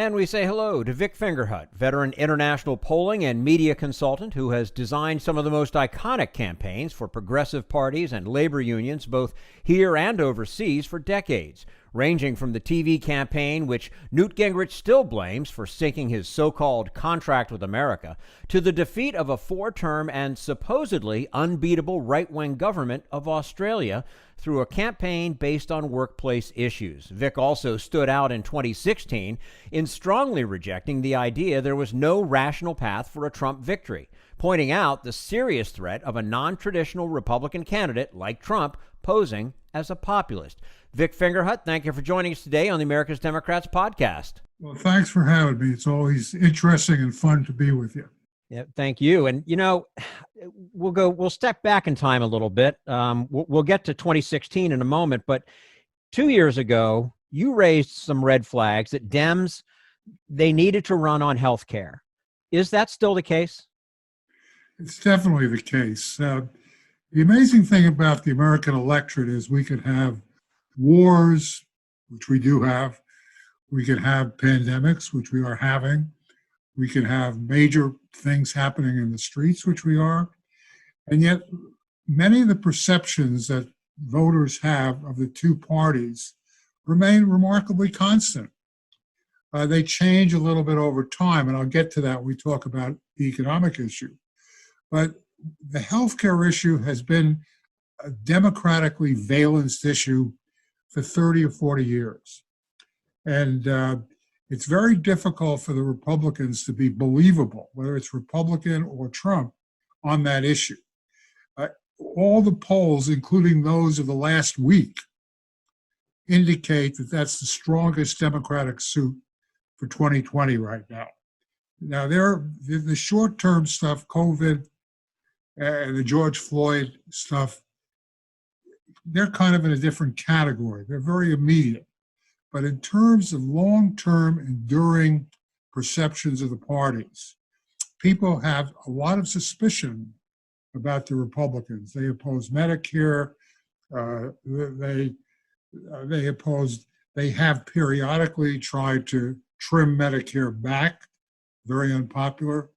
And we say hello to Vic Fingerhut, veteran international polling and media consultant who has designed some of the most iconic campaigns for progressive parties and labor unions, both here and overseas, for decades, ranging from the TV campaign, which Newt Gingrich still blames for sinking his so-called contract with America, to the defeat of a four-term and supposedly unbeatable right-wing government of Australia through a campaign based on workplace issues. Vic also stood out in 2016 in strongly rejecting the idea there was no rational path for a Trump victory, pointing out the serious threat of a non-traditional Republican candidate like Trump posing as a populist. Vic Fingerhut, thank you for joining us today on the America's Democrats podcast. Well, thanks for having me. It's always interesting and fun to be with you. Yeah, thank you. And, we'll step back in time a little bit. We'll get to 2016 in a moment, but 2 years ago, you raised some red flags that Dems, they needed to run on health care. Is that still the case? It's definitely the case. The amazing thing about the American electorate is we could have wars, which we do have. We could have pandemics, which we are having. We can have major things happening in the streets, which we are. And yet, many of the perceptions that voters have of the two parties remain remarkably constant. They change a little bit over time, and I'll get to that when we talk about the economic issue. But the healthcare issue has been a democratically valenced issue for 30 or 40 years. And it's very difficult for the Republicans to be believable, whether it's Republican or Trump, on that issue. All the polls, including those of the last week, indicate that that's the strongest Democratic suit for 2020 right now. Now, the short-term stuff, COVID and the George Floyd stuff, they're kind of in a different category. They're very immediate. But in terms of long-term, enduring perceptions of the parties, people have a lot of suspicion about the Republicans. They oppose Medicare. They have periodically tried to trim Medicare back, very unpopular.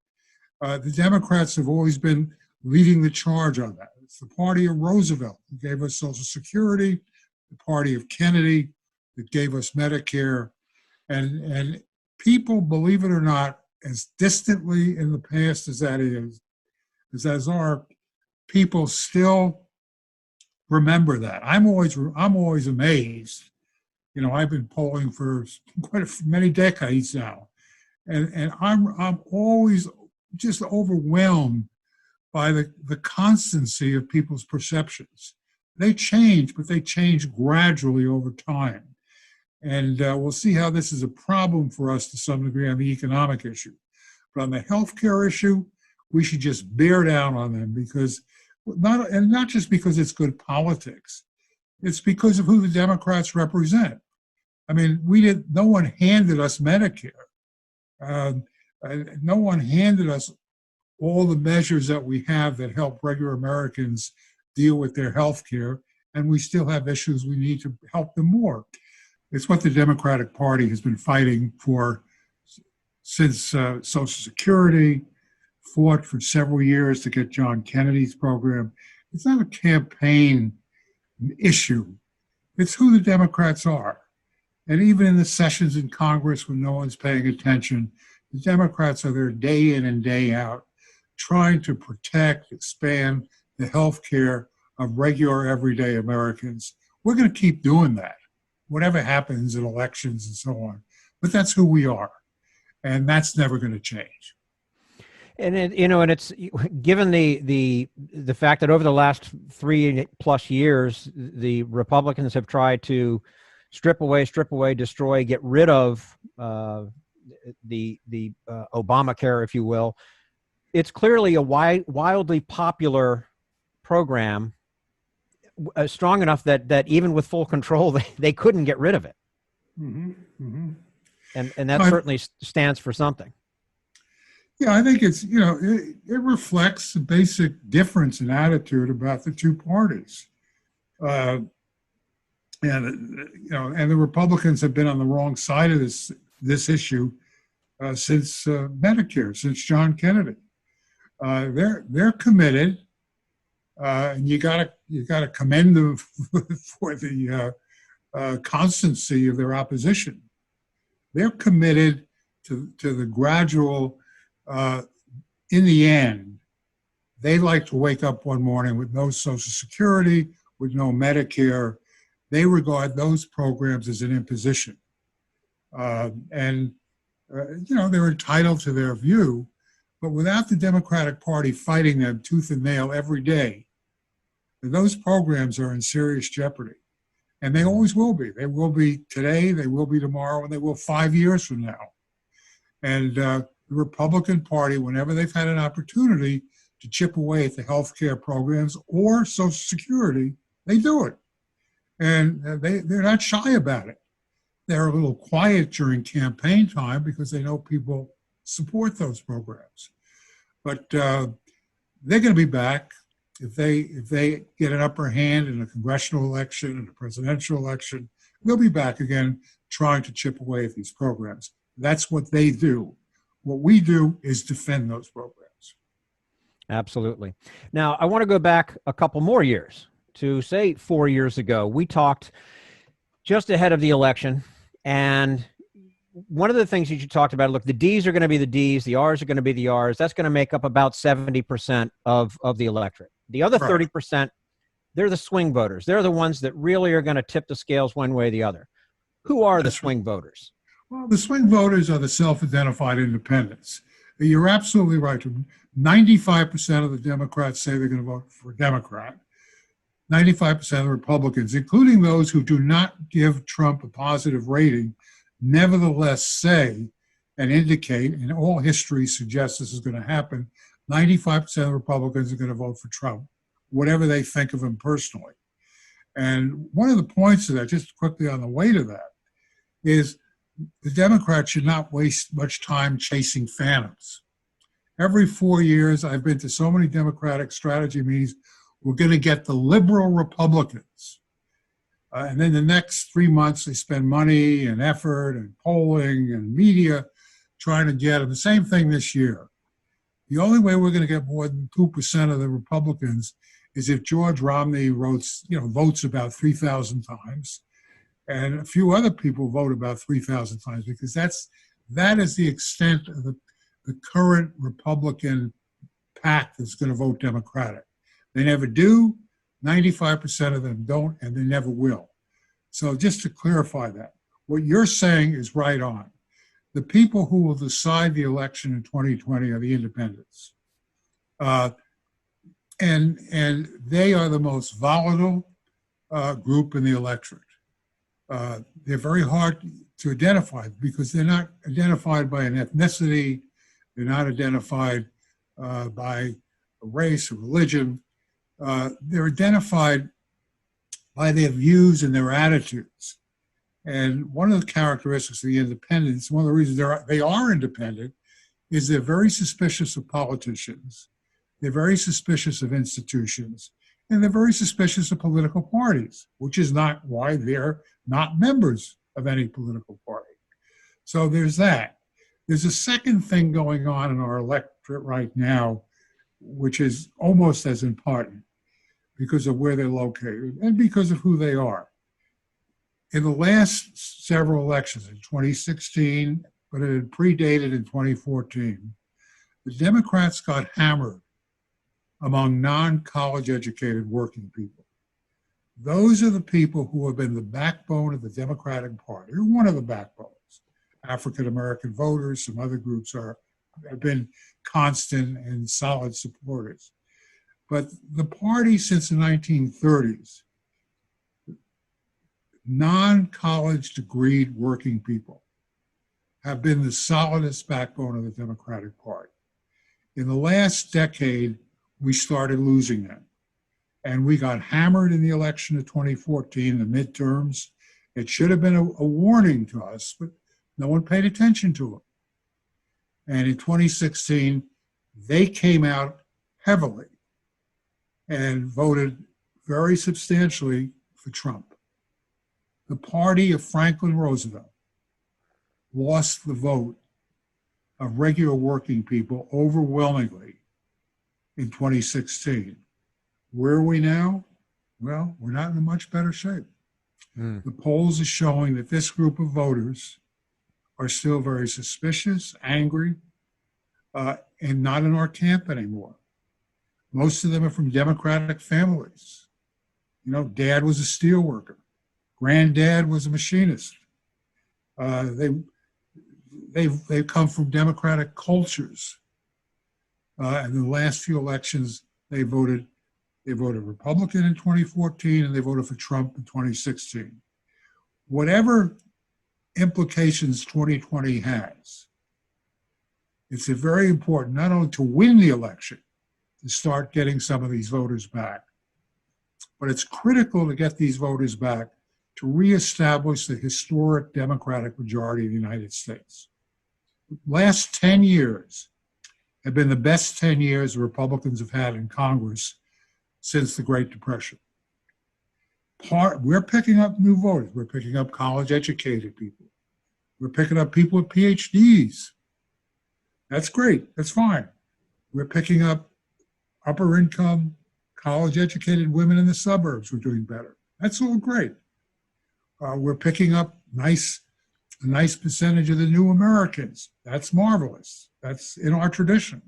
The Democrats have always been leading the charge on that. It's the party of Roosevelt who gave us Social Security, the party of Kennedy that gave us Medicare. And people, believe it or not, as distantly in the past as that is, as our people still remember that. I'm always amazed. I've been polling for many decades now, and I'm always just overwhelmed by the constancy of people's perceptions. They change, but they change gradually over time. And we'll see how this is a problem for us to some degree on the economic issue. But on the healthcare issue, we should just bear down on them because not just because it's good politics, it's because of who the Democrats represent. I mean, no one handed us Medicare. No one handed us all the measures that we have that help regular Americans deal with their health care, and we still have issues we need to help them more. It's what the Democratic Party has been fighting for since Social Security, fought for several years to get John Kennedy's program. It's not a campaign issue. It's who the Democrats are. And even in the sessions in Congress when no one's paying attention, the Democrats are there day in and day out trying to protect, expand the health care of regular, everyday Americans. We're going to keep doing that, whatever happens in elections and so on. But that's who we are, and that's never going to change. And it's given the fact that over the last 3+ years, the Republicans have tried to strip away, destroy, get rid of the Obamacare, if you will. It's clearly a wildly popular program, strong enough that even with full control, they couldn't get rid of it. Mm-hmm. Mm-hmm. And that certainly stands for something. Yeah, I think it's, it reflects the basic difference in attitude about the two parties. And the Republicans have been on the wrong side of this this issue since Medicare, since John Kennedy. They're committed, and you gotta commend them for the constancy of their opposition. They're committed to the gradual. In the end, they like to wake up one morning with no Social Security, with no Medicare. They regard those programs as an imposition. And they're entitled to their view, but without the Democratic Party fighting them tooth and nail every day, those programs are in serious jeopardy. And they always will be. They will be today, they will be tomorrow, and they will 5 years from now. And the Republican Party, whenever they've had an opportunity to chip away at the health care programs or Social Security, they do it. And they're not shy about it. They're a little quiet during campaign time because they know people support those programs. But they're going to be back. If they get an upper hand in a congressional election and a presidential election, they'll be back again trying to chip away at these programs. That's what they do. What we do is defend those programs. Absolutely. Now, I want to go back a couple more years to, say, 4 years ago. We talked just ahead of the election, and one of the things that you talked about, look, the Ds are going to be the Ds, the Rs are going to be the Rs. That's going to make up about 70% of the electorate. The other 30%, they're the swing voters. They're the ones that really are going to tip the scales one way or the other. Who are the swing voters? Well, the swing voters are the self-identified independents. You're absolutely right. 95% of the Democrats say they're going to vote for Democrat. 95% of the Republicans, including those who do not give Trump a positive rating, nevertheless say and indicate, and all history suggests this is going to happen, 95% of Republicans are going to vote for Trump, whatever they think of him personally. And one of the points of that, just quickly on the way to that, is the Democrats should not waste much time chasing phantoms. Every 4 years, I've been to so many Democratic strategy meetings, we're going to get the liberal Republicans. And then the next 3 months, they spend money and effort and polling and media trying to get them. The same thing this year. The only way we're going to get more than 2% of the Republicans is if George Romney votes about 3,000 times, and a few other people vote about 3,000 times, because that is the extent of the current Republican pack that's going to vote Democratic. They never do. 95% of them don't, and they never will. So just to clarify that, what you're saying is right on. The people who will decide the election in 2020 are the independents. And they are the most volatile group in the electorate. They're very hard to identify because they're not identified by an ethnicity. They're not identified by a race or religion. They're identified by their views and their attitudes. And one of the characteristics of the independents, one of the reasons they are independent, is they're very suspicious of politicians. They're very suspicious of institutions. And they're very suspicious of political parties, which is not why they're not members of any political party. So there's that. There's a second thing going on in our electorate right now, which is almost as important because of where they're located and because of who they are. In the last several elections, in 2016, but it had predated in 2014, the Democrats got hammered among non-college educated working people. Those are the people who have been the backbone of the Democratic Party, or one of the backbones. African-American voters, some other groups have been constant and solid supporters. But the party since the 1930s, non-college degreed working people have been the solidest backbone of the Democratic Party. In the last decade, we started losing them. And we got hammered in the election of 2014, the midterms. It should have been a warning to us, but no one paid attention to it. And in 2016, they came out heavily and voted very substantially for Trump. The party of Franklin Roosevelt, lost the vote of regular working people overwhelmingly in 2016. Where are we now? Well, we're not in a much better shape. The polls are showing that this group of voters are still very suspicious, angry, and not in our camp anymore. Most of them are from Democratic families. You know, dad was a steel worker. Granddad was a machinist. They've come from Democratic cultures. In the last few elections, they voted Republican in 2014, and they voted for Trump in 2016. Whatever implications 2020 has, it's very important not only to win the election, to start getting some of these voters back, but it's critical to get these voters back to reestablish the historic Democratic majority of the United States. The last 10 years have been the best 10 years the Republicans have had in Congress since the Great Depression. We're picking up new voters. We're picking up college-educated people. We're picking up people with PhDs. That's great. That's fine. We're picking up upper-income, college-educated women in the suburbs. We're doing better. That's all great. We're picking up a nice percentage of the new Americans. That's marvelous. That's in our tradition.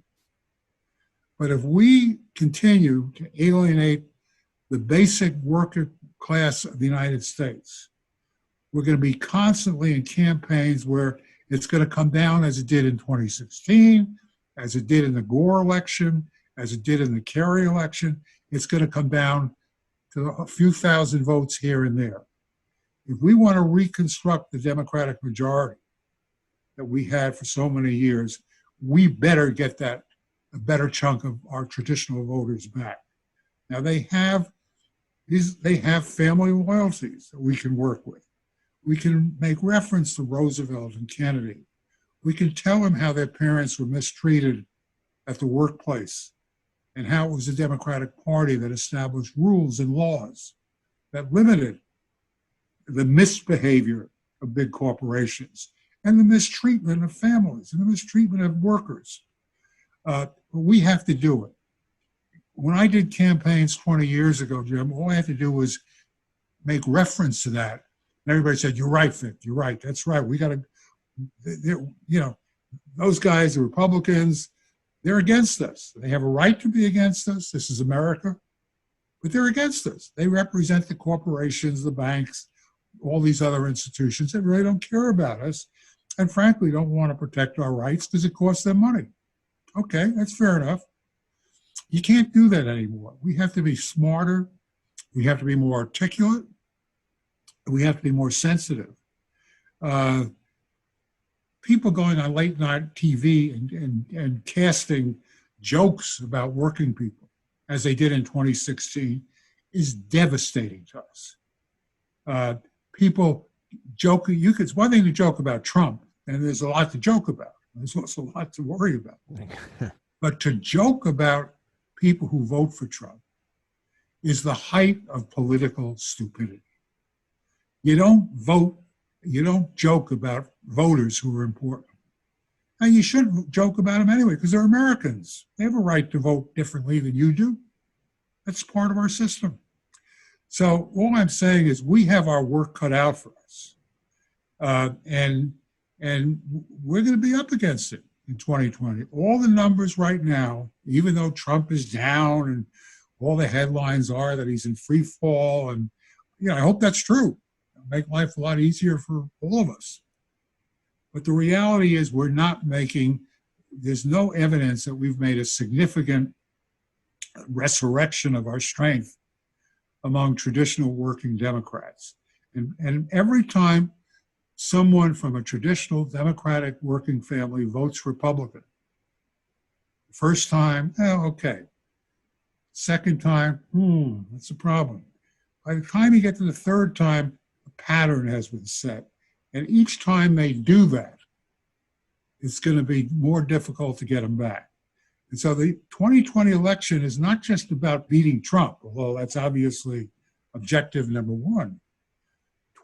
But if we continue to alienate the basic worker class of the United States, we're going to be constantly in campaigns where it's going to come down as it did in 2016, as it did in the Gore election, as it did in the Kerry election. It's going to come down to a few thousand votes here and there. If we want to reconstruct the Democratic majority that we had for so many years, we better get a better chunk of our traditional voters back. Now they have family loyalties that we can work with. We can make reference to Roosevelt and Kennedy. We can tell them how their parents were mistreated at the workplace and how it was the Democratic Party that established rules and laws that limited the misbehavior of big corporations and the mistreatment of families and the mistreatment of workers. But we have to do it. When I did campaigns 20 years ago, Jim, all I had to do was make reference to that. And everybody said, "You're right, Vic, you're right. That's right. We got to, those guys, the Republicans, they're against us. They have a right to be against us. This is America. But they're against us. They represent the corporations, the banks, all these other institutions that really don't care about us and frankly don't want to protect our rights because it costs them money." Okay, that's fair enough. You can't do that anymore. We have to be smarter. We have to be more articulate. We have to be more sensitive. People going on late night TV and casting jokes about working people, as they did in 2016, is devastating to us. People joking, it's one thing to joke about Trump, and there's a lot to joke about. There's also a lot to worry about. But to joke about people who vote for Trump is the height of political stupidity. You don't joke about voters who are important. And you shouldn't joke about them anyway, because they're Americans. They have a right to vote differently than you do. That's part of our system. So all I'm saying is we have our work cut out for us. And we're going to be up against it in 2020. All the numbers right now, even though Trump is down and all the headlines are that he's in free fall, and I hope that's true. It'll make life a lot easier for all of us. But the reality is there's no evidence that we've made a significant resurrection of our strength among traditional working Democrats. And every time someone from a traditional Democratic working family votes Republican, first time, okay. Second time, that's a problem. By the time you get to the third time, a pattern has been set. And each time they do that, it's going to be more difficult to get them back. And so the 2020 election is not just about beating Trump, although that's obviously objective number one.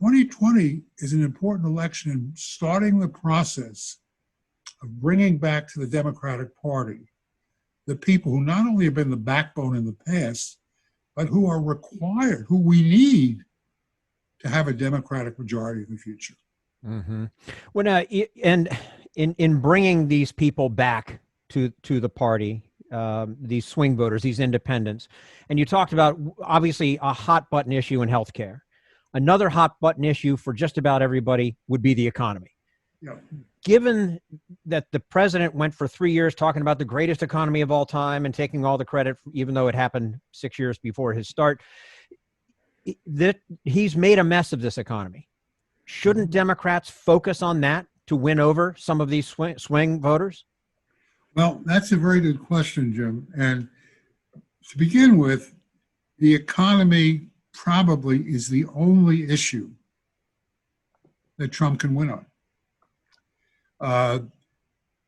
2020 is an important election in starting the process of bringing back to the Democratic Party the people who not only have been the backbone in the past, but who are required, who we need to have a Democratic majority in the future. Mm-hmm. Well, now, and in bringing these people back to the party, these swing voters, these independents, and you talked about obviously a hot button issue in healthcare. Another hot button issue for just about everybody would be the economy. Yeah. Given that the president went for 3 years talking about the greatest economy of all time and taking all the credit, even though it happened 6 years before his start, that he's made a mess of this economy. Shouldn't Democrats focus on that to win over some of these swing voters? Well, that's a very good question, Jim. And to begin with, the economy probably is the only issue that Trump can win on.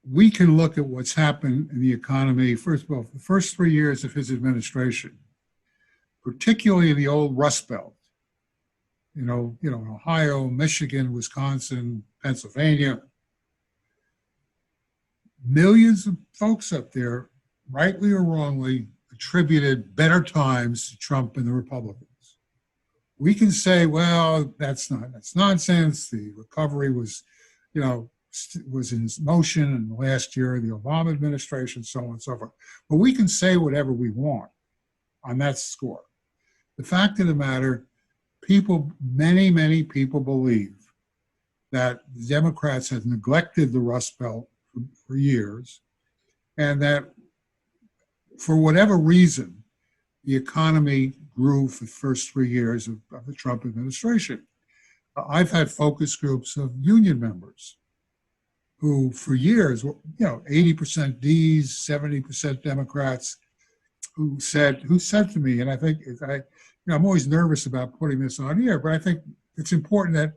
We can look at what's happened in the economy, first of all, the first 3 years of his administration, particularly in the old Rust Belt, Ohio, Michigan, Wisconsin, Pennsylvania. Millions of folks up there, rightly or wrongly, attributed better times to Trump and the Republicans. We can say, well, that's nonsense. The recovery was in motion in the last year of the Obama administration, so on and so forth. But we can say whatever we want on that score. The fact of the matter, many people believe that the Democrats have neglected the Rust Belt for years, and that for whatever reason, the economy grew for the first 3 years of the Trump administration. I've had focus groups of union members who for years, 80% D's, 70% Democrats, who said to me, and I think I'm always nervous about putting this on here, but I think it's important that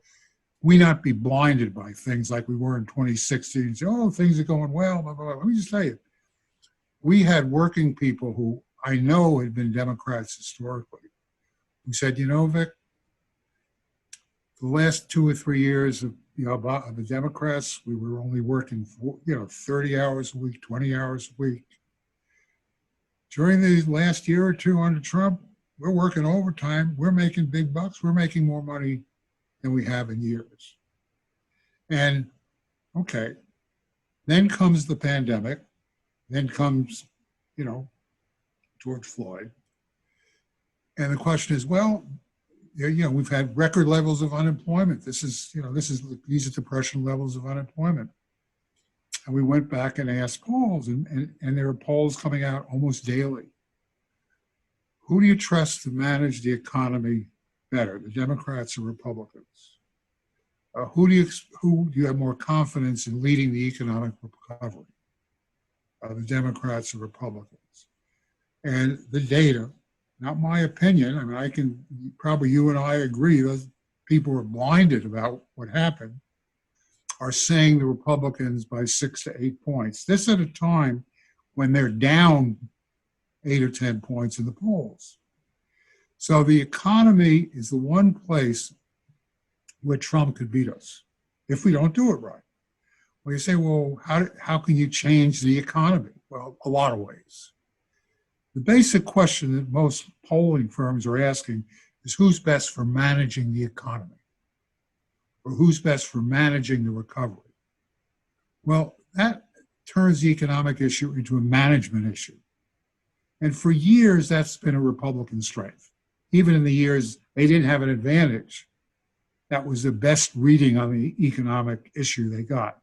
we not be blinded by things like we were in 2016 and say, oh, things are going well, blah, blah, blah. Let me just tell you, we had working people who I know had been Democrats historically, who said, Vic, the last 2 or 3 years of the Democrats, we were only working 30 hours a week, 20 hours a week. During the last year or two under Trump, we're working overtime. We're making big bucks. We're making more money than we have in years. And okay, then comes the pandemic. Then comes, George Floyd. And the question is, well, we've had record levels of unemployment. These are depression levels of unemployment. And we went back and asked polls, and there are polls coming out almost daily. Who do you trust to manage the economy better, the Democrats or Republicans? Who do you have more confidence in leading the economic recovery? The Democrats or Republicans? And the data, not my opinion, probably you and I agree, those people are blinded about what happened, are saying the Republicans by 6 to 8 points. This at a time when they're down 8 or 10 points in the polls. So the economy is the one place where Trump could beat us if we don't do it right. Well, you say, well, how can you change the economy? Well, a lot of ways. The basic question that most polling firms are asking is who's best for managing the economy? Or who's best for managing the recovery? Well, that turns the economic issue into a management issue. And for years, that's been a Republican strength. Even in the years they didn't have an advantage, that was the best reading on the economic issue they got.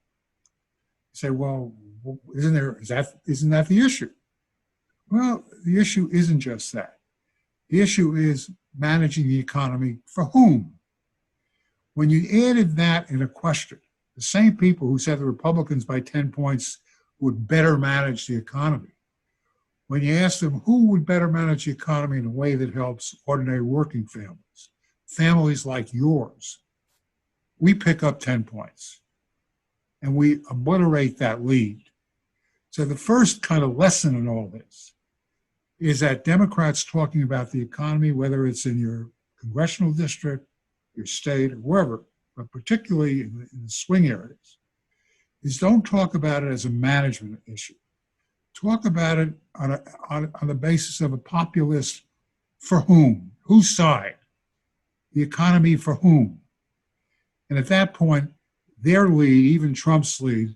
You say, well, isn't that the issue? Well, the issue isn't just that. The issue is managing the economy for whom? When you added that in a question, the same people who said the Republicans by 10 points would better manage the economy, when you ask them who would better manage the economy in a way that helps ordinary working families, families like yours, we pick up 10 points and we obliterate that lead. So the first kind of lesson in all this is that Democrats talking about the economy, whether it's in your congressional district your state, or wherever, but particularly in the swing areas, is don't talk about it as a management issue. Talk about it on the basis of a populist for whom, whose side, the economy for whom. And at that point, their lead, even Trump's lead,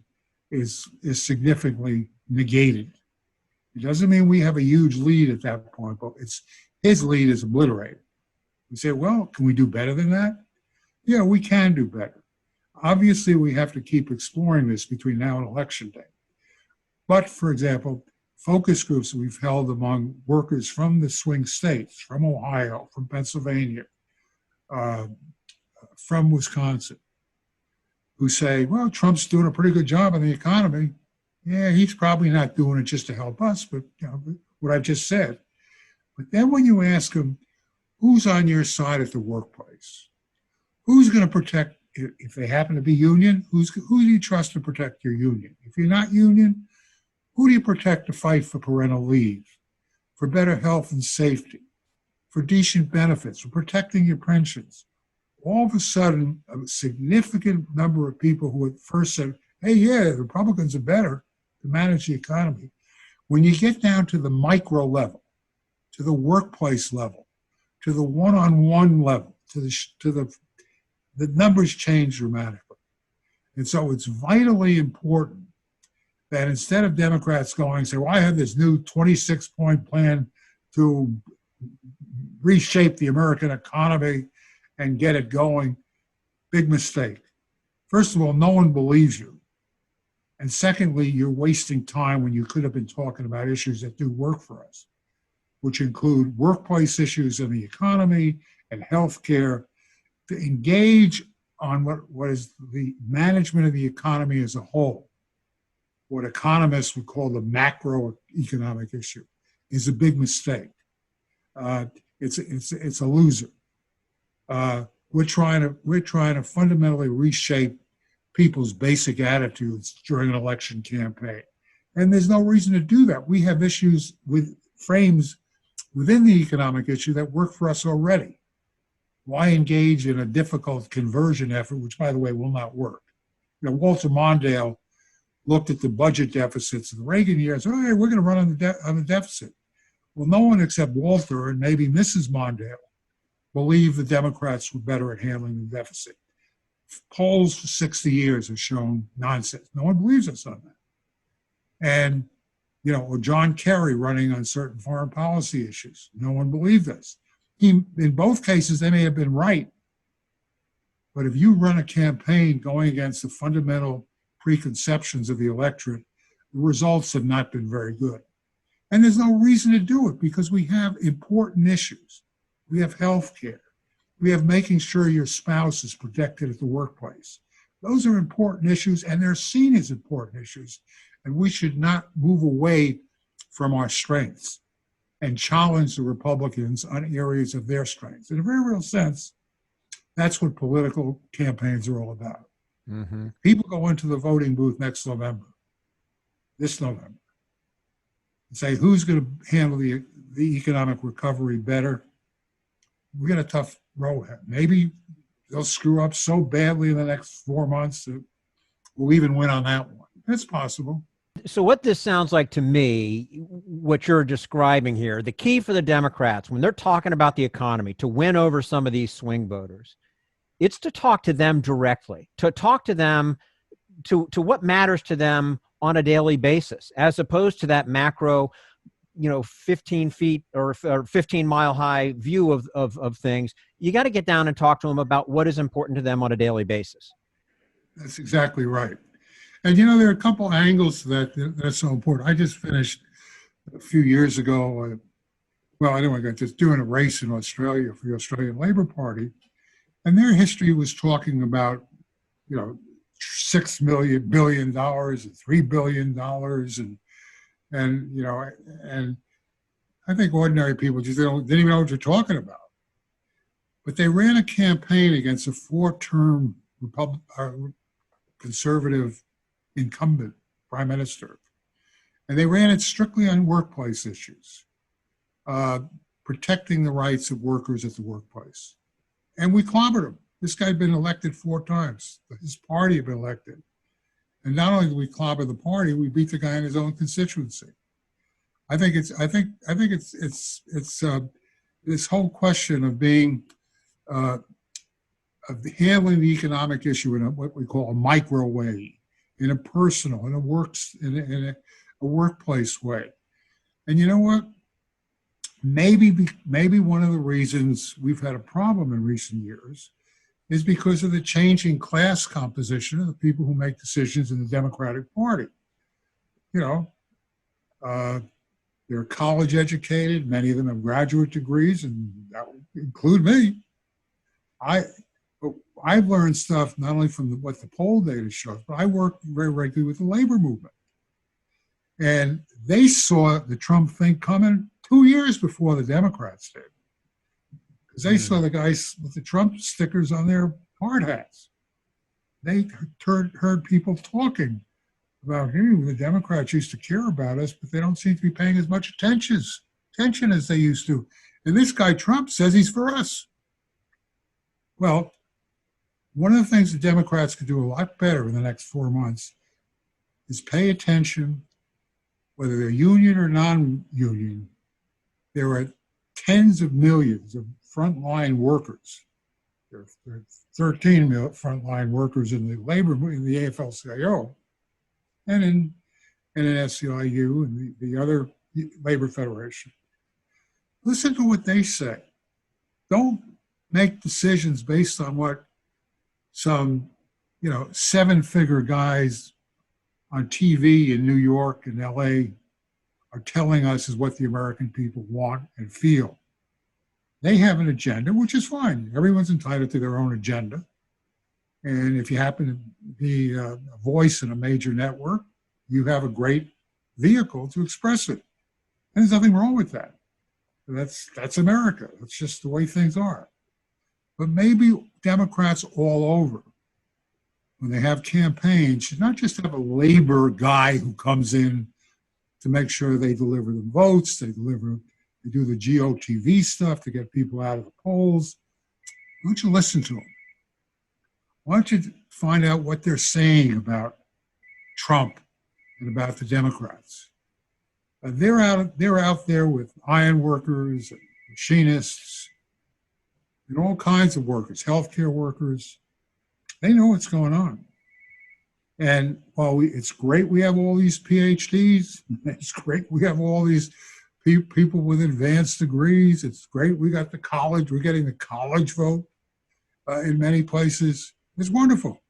is significantly negated. It doesn't mean we have a huge lead at that point, but his lead is obliterated. We say, well, can we do better than that? Yeah, we can do better. Obviously, we have to keep exploring this between now and election day. But, for example, focus groups we've held among workers from the swing states, from Ohio, from Pennsylvania, from Wisconsin, who say, well, Trump's doing a pretty good job on the economy. Yeah, he's probably not doing it just to help us, but what I've just said. But then when you ask them, who's on your side at the workplace? Who's going to protect, if they happen to be union, who do you trust to protect your union? If you're not union, who do you protect to fight for parental leave, for better health and safety, for decent benefits, for protecting your pensions? All of a sudden, a significant number of people who at first said, hey, yeah, the Republicans are better to manage the economy. When you get down to the micro level, to the workplace level, to the one-on-one level, to the numbers change dramatically. And so it's vitally important that instead of Democrats going and say, well, I have this new 26-point plan to reshape the American economy and get it going, big mistake. First of all, no one believes you. And secondly, you're wasting time when you could have been talking about issues that do work for us, which include workplace issues in the economy and healthcare, to engage on what is the management of the economy as a whole. What economists would call the macroeconomic issue is a big mistake. It's a loser. We're trying to fundamentally reshape people's basic attitudes during an election campaign, and there's no reason to do that. We have issues with frames within the economic issue that work for us already. Why engage in a difficult conversion effort, which, by the way, will not work? Walter Mondale looked at the budget deficits of the Reagan years. Oh, hey, we're going to run on the deficit. Well, no one except Walter and maybe Mrs. Mondale believed the Democrats were better at handling the deficit. Polls for 60 years have shown nonsense. No one believes us on that. And, or John Kerry running on certain foreign policy issues. No one believed us. In both cases, they may have been right. But if you run a campaign going against the fundamental preconceptions of the electorate, the results have not been very good. And there's no reason to do it because we have important issues. We have health care. We have making sure your spouse is protected at the workplace. Those are important issues, and they're seen as important issues. And we should not move away from our strengths and challenge the Republicans on areas of their strengths. In a very real sense, that's what political campaigns are all about. Mm-hmm. People go into the voting booth this November, and say, who's going to handle the economic recovery better? We got a tough row ahead. Maybe they'll screw up so badly in the next 4 months that we'll even win on that one. That's possible. So what this sounds like to me, what you're describing here, the key for the Democrats, when they're talking about the economy, to win over some of these swing voters, it's to talk to them directly, to talk to them, to what matters to them on a daily basis, as opposed to that macro, 15 feet or 15 mile high view of things. You got to get down and talk to them about what is important to them on a daily basis. That's exactly right. And, there are a couple angles to that's so important. I just finished a few years ago, I got just doing a race in Australia for the Australian Labor Party. And their history was talking about, $6 billion and $3 billion. And I think ordinary people just didn't even know what you're talking about. But they ran a campaign against a 4-term conservative incumbent prime minister. And they ran it strictly on workplace issues, protecting the rights of workers at the workplace. And we clobbered them. This guy had been elected 4 times. His party had been elected. And not only did we clobber the party, we beat the guy in his own constituency. I think it's this whole question of being of handling the economic issue in what we call a micro way, in a personal, in a workplace way. And you know what? Maybe one of the reasons we've had a problem in recent years is because of the changing class composition of the people who make decisions in the Democratic Party. You know, they're college educated. Many of them have graduate degrees, and that would include me. I've learned stuff not only from what the poll data shows, but I work very regularly with the labor movement. And they saw the Trump thing coming 2 years before the Democrats did. Because they saw the guys with the Trump stickers on their hard hats. They heard people talking about, hey, the Democrats used to care about us, but they don't seem to be paying as much attention as they used to. And this guy Trump says he's for us. Well, one of the things the Democrats could do a lot better in the next 4 months is pay attention, whether they're union or non-union. There are tens of millions of frontline workers. There are 13 frontline workers in the AFL-CIO, and in SEIU and the other labor federation. Listen to what they say. Don't make decisions based on what some, 7-figure guys on TV in New York and LA are telling us is what the American people want and feel. They have an agenda, which is fine. Everyone's entitled to their own agenda. And if you happen to be a voice in a major network, you have a great vehicle to express it. And there's nothing wrong with that. That's America. That's just the way things are. But maybe Democrats all over, when they have campaigns, should not just have a labor guy who comes in to make sure they deliver the votes, they do the GOTV stuff to get people out of the polls. Why don't you listen to them? Why don't you find out what they're saying about Trump and about the Democrats? They're out there with iron workers and machinists and all kinds of workers, healthcare workers. They know what's going on. And while it's great we have all these PhDs, it's great we have all these people with advanced degrees, it's great we got we're getting the college vote in many places. It's wonderful.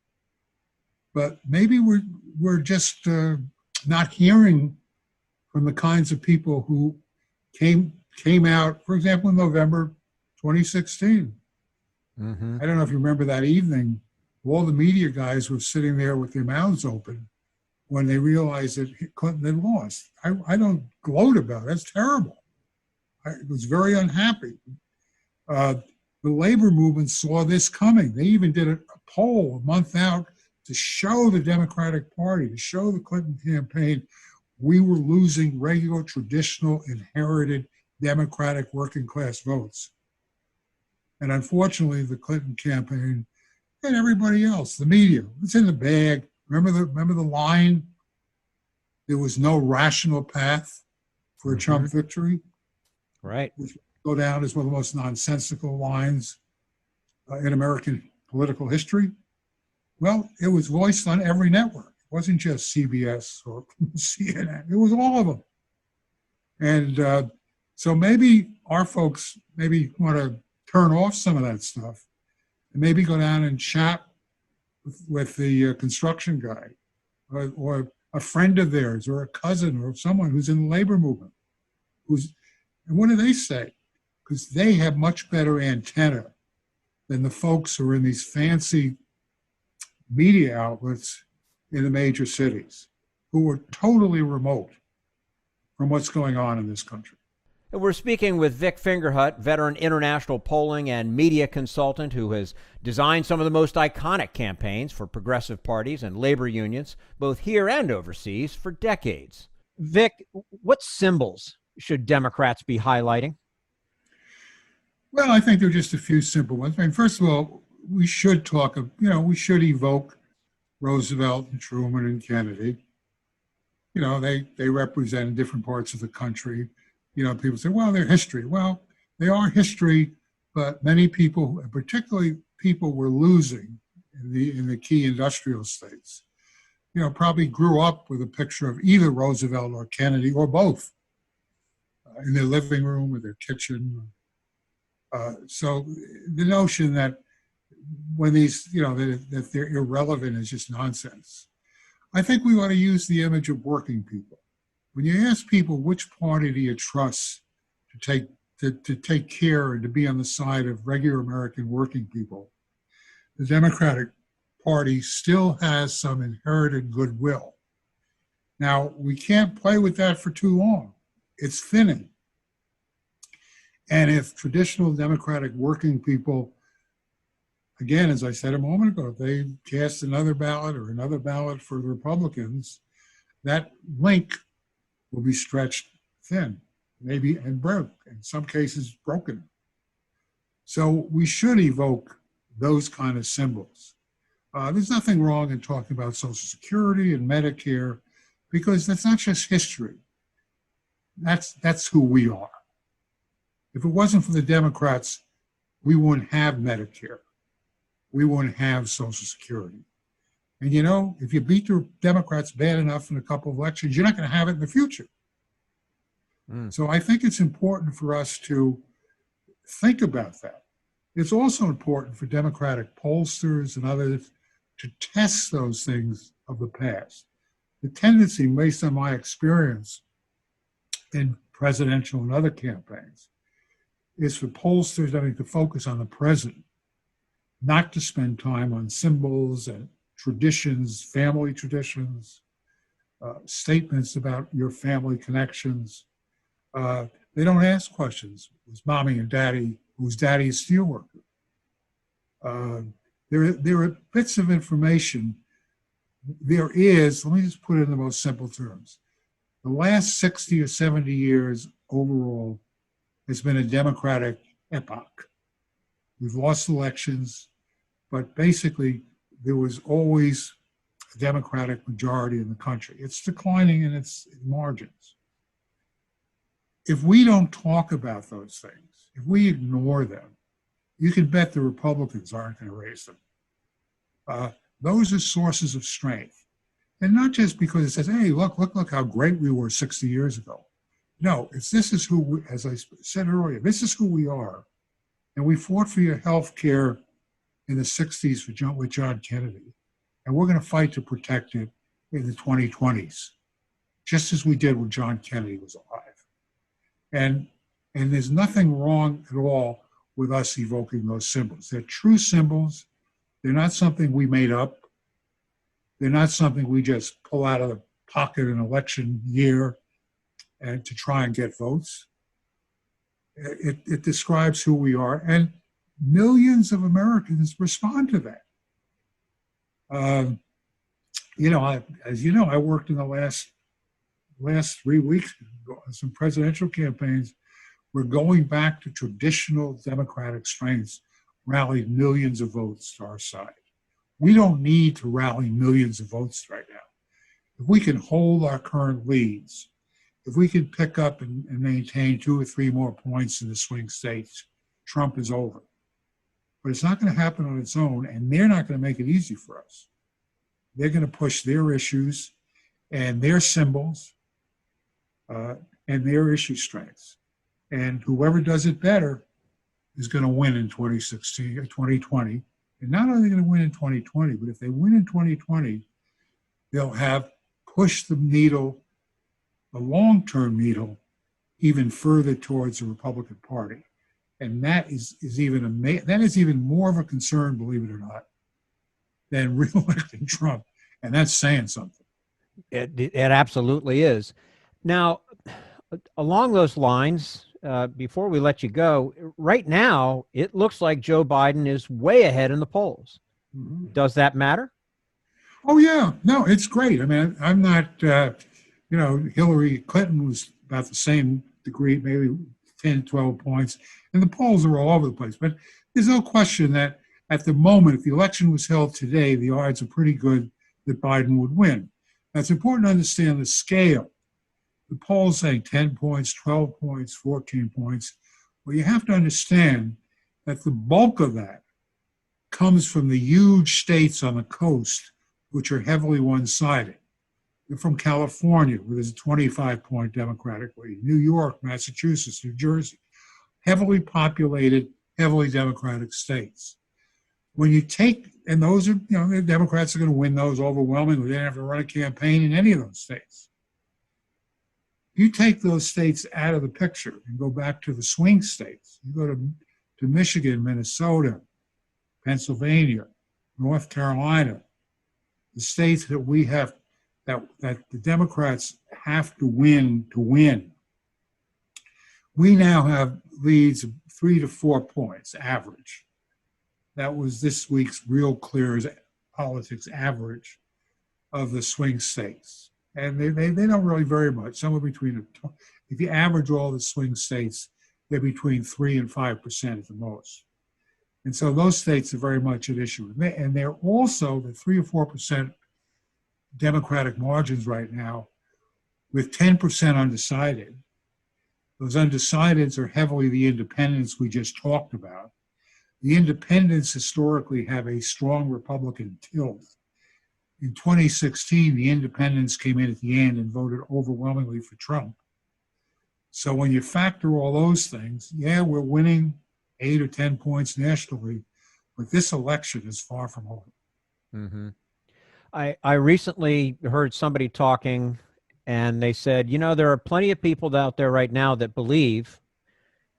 But maybe we're just not hearing from the kinds of people who came out, for example, in November 2016. I don't know if you remember that evening. All the media guys were sitting there with their mouths open when they realized that Clinton had lost. I don't gloat about it. That's terrible. I was very unhappy. The labor movement saw this coming. They even did a poll a month out to show the Democratic Party, to show the Clinton campaign, we were losing regular, traditional, inherited Democratic working class votes. And unfortunately, the Clinton campaign and everybody else, the media, it's in the bag. Remember the line? There was no rational path for a Trump victory. Right. Which go down as one of the most nonsensical lines in American political history. Well, it was voiced on every network. It wasn't just CBS or CNN. It was all of them. And so maybe our folks want to turn off some of that stuff and maybe go down and chat with the construction guy or a friend of theirs or a cousin or someone who's in the labor movement. And what do they say? Because they have much better antenna than the folks who are in these fancy media outlets in the major cities who are totally remote from what's going on in this country. We're speaking with Vic Fingerhut, veteran international polling and media consultant who has designed some of the most iconic campaigns for progressive parties and labor unions, both here and overseas, for decades. Vic, what symbols should Democrats be highlighting? Well, I think there are just a few simple ones. I mean, first of all, we should talk of, we should evoke Roosevelt and Truman and Kennedy. They represent different parts of the country. People say, well, they're history. Well, they are history, but many people, particularly people we're losing in the key industrial states, probably grew up with a picture of either Roosevelt or Kennedy or both in their living room or their kitchen. So the notion that when these, that they're irrelevant is just nonsense. I think we ought to use the image of working people. When you ask people which party do you trust to take care and to be on the side of regular American working people, the Democratic Party still has some inherited goodwill. Now, we can't play with that for too long. It's thinning. And if traditional Democratic working people, again, as I said a moment ago, if they cast another ballot for the Republicans, that link will be stretched thin, maybe, and broke, in some cases broken. So we should evoke those kind of symbols. There's nothing wrong in talking about Social Security and Medicare, because that's not just history. That's who we are. If it wasn't for the Democrats, we wouldn't have Medicare. We wouldn't have Social Security. And if you beat the Democrats bad enough in a couple of elections, you're not going to have it in the future. So I think it's important for us to think about that. It's also important for Democratic pollsters and others to test those things of the past. The tendency, based on my experience in presidential and other campaigns, is for pollsters, to focus on the present, not to spend time on symbols and traditions, family traditions, statements about your family connections. They don't ask questions. Was mommy and daddy, whose daddy is steelworker? There are bits of information. Let me just put it in the most simple terms. The last 60 or 70 years overall has been a Democratic epoch. We've lost elections, but basically there was always a Democratic majority in the country. It's declining in its margins. If we don't talk about those things, if we ignore them, you can bet the Republicans aren't going to raise them. Those are sources of strength. And not just because it says, hey, look how great we were 60 years ago. No, this is who we, as I said earlier, this is who we are. And we fought for your health care in the 60s with John Kennedy. And we're going to fight to protect it in the 2020s, just as we did when John Kennedy was alive. And there's nothing wrong at all with us evoking those symbols. They're true symbols. They're not something we made up. They're not something we just pull out of the pocket in election year and to try and get votes. It describes who we are, and millions of Americans respond to that. As you know, I worked in the last 3 weeks on some presidential campaigns. We're going back to traditional Democratic strengths, rallied millions of votes to our side. We don't need to rally millions of votes right now. If we can hold our current leads, if we can pick up and maintain 2 or 3 more points in the swing states, Trump is over. But it's not going to happen on its own, and they're not going to make it easy for us. They're going to push their issues and their symbols and their issue strengths. And whoever does it better is going to win in 2016 or 2020. And not only are they going to win in 2020, but if they win in 2020, they'll have pushed the needle, the long-term needle, even further towards the Republican Party. And that is even more of a concern, believe it or not, than re-electing Trump. And that's saying something. It absolutely is. Now, along those lines, before we let you go, right now, it looks like Joe Biden is way ahead in the polls. Mm-hmm. Does that matter? Oh, yeah. No, it's great. I mean, I'm not, Hillary Clinton was about the same degree, maybe 10, 12 points, and the polls are all over the place. But there's no question that At the moment, if the election was held today, the odds are pretty good that Biden would win. Now, it's important to understand the scale. The polls saying 10 points, 12 points, 14 points. Well, you have to understand that the bulk of that comes from the huge states on the coast, which are heavily one-sided. They're from California, where there's a 25-point Democratic lead, New York, Massachusetts, New Jersey, heavily populated, heavily Democratic states. When you take, and those are, the Democrats are going to win those overwhelmingly. They don't have to run a campaign in any of those states. You take those states out of the picture and go back to the swing states. You go to Michigan, Minnesota, Pennsylvania, North Carolina, the states that we have, that the Democrats have to win to win. We now have leads of 3 to 4 points average. That was this week's Real Clear's politics average of the swing states. And they don't really vary much. Somewhere between, if you average all the swing states, they're between 3 and 5% at the most. And so those states are very much at issue. And they're also the 3 or 4% Democratic margins right now with 10% undecided. Those undecideds are heavily the independents we just talked about. The independents historically have a strong Republican tilt. In 2016, the independents came in at the end and voted overwhelmingly for Trump. So when you factor all those things, yeah, we're winning 8 or 10 points nationally, but this election is far from over. Mm-hmm. I recently heard somebody talking, and they said, there are plenty of people out there right now that believe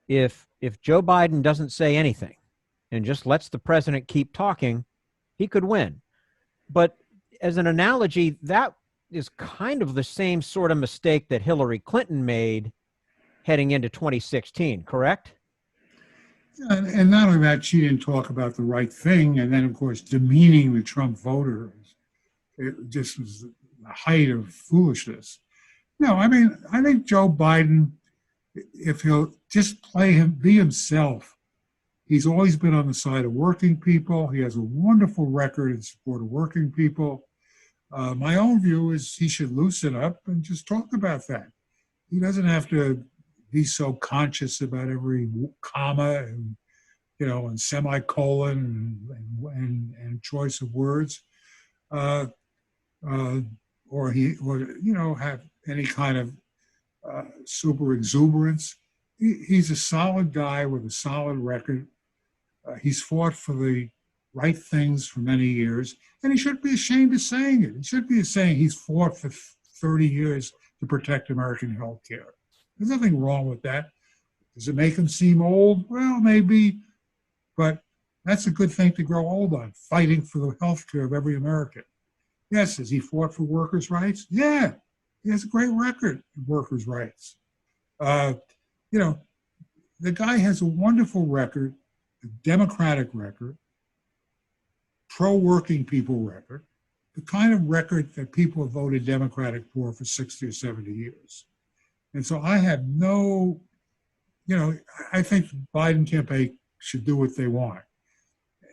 if Joe Biden doesn't say anything and just lets the president keep talking, he could win. But as an analogy, that is kind of the same sort of mistake that Hillary Clinton made heading into 2016, correct? And not only that, she didn't talk about the right thing, and then, of course, demeaning the Trump voter. It just was the height of foolishness. No, I think Joe Biden, if he'll just be himself, he's always been on the side of working people. He has a wonderful record in support of working people. My own view is he should loosen up and just talk about that. He doesn't have to be so conscious about every comma and semicolon and choice of words. Or have any kind of super exuberance. He's a solid guy with a solid record. He's fought for the right things for many years, and he shouldn't be ashamed of saying it. He should be saying he's fought for 30 years to protect American health care. There's nothing wrong with that. Does it make him seem old? Well, maybe, but that's a good thing to grow old on, fighting for the health care of every American. Yes, has he fought for workers' rights? Yeah, he has a great record in workers' rights. The guy has a wonderful record, a democratic record, pro-working people record, the kind of record that people have voted Democratic for 60 or 70 years. And so I have I think the Biden campaign should do what they want.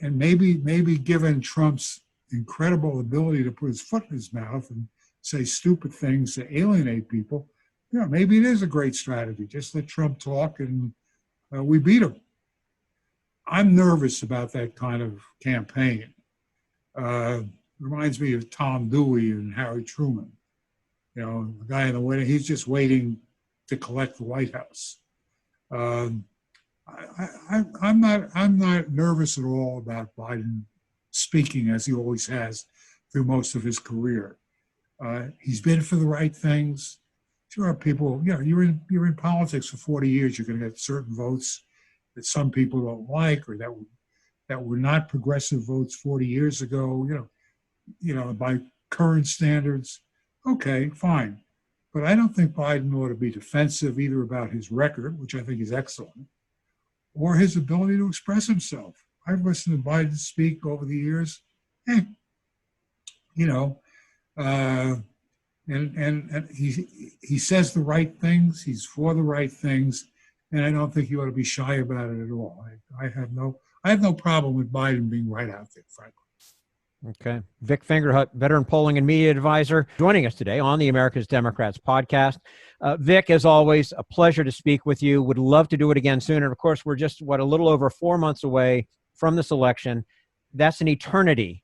And maybe given Trump's incredible ability to put his foot in his mouth and say stupid things to alienate people, maybe it is a great strategy. Just let Trump talk and we beat him. I'm nervous about that kind of campaign. Reminds me of Tom Dewey and Harry Truman. The guy in the White House, he's just waiting to collect the White House. I'm not nervous at all about Biden speaking as he always has through most of his career. He's been for the right things. Sure, people, you're in politics for 40 years. You're going to get certain votes that some people don't like, or that were not progressive votes 40 years ago. By current standards, okay, fine. But I don't think Biden ought to be defensive either about his record, which I think is excellent, or his ability to express himself. I've listened to Biden speak over the years, and he says the right things. He's for the right things, and I don't think you ought to be shy about it at all. I have no problem with Biden being right out there, frankly. Okay. Vic Fingerhut, veteran polling and media advisor, joining us today on the America's Democrats podcast. Vic, as always, a pleasure to speak with you. Would love to do it again soon. And of course, we're just, a little over 4 months away from this election. That's an eternity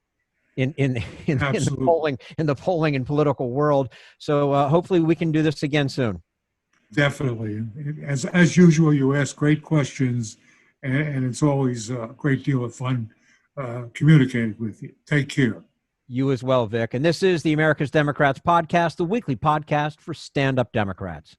in the polling and political world. So hopefully we can do this again soon. Definitely. As usual, you ask great questions, and it's always a great deal of fun communicating with you. Take care. You as well, Vic. And this is the America's Democrats podcast, the weekly podcast for stand-up Democrats.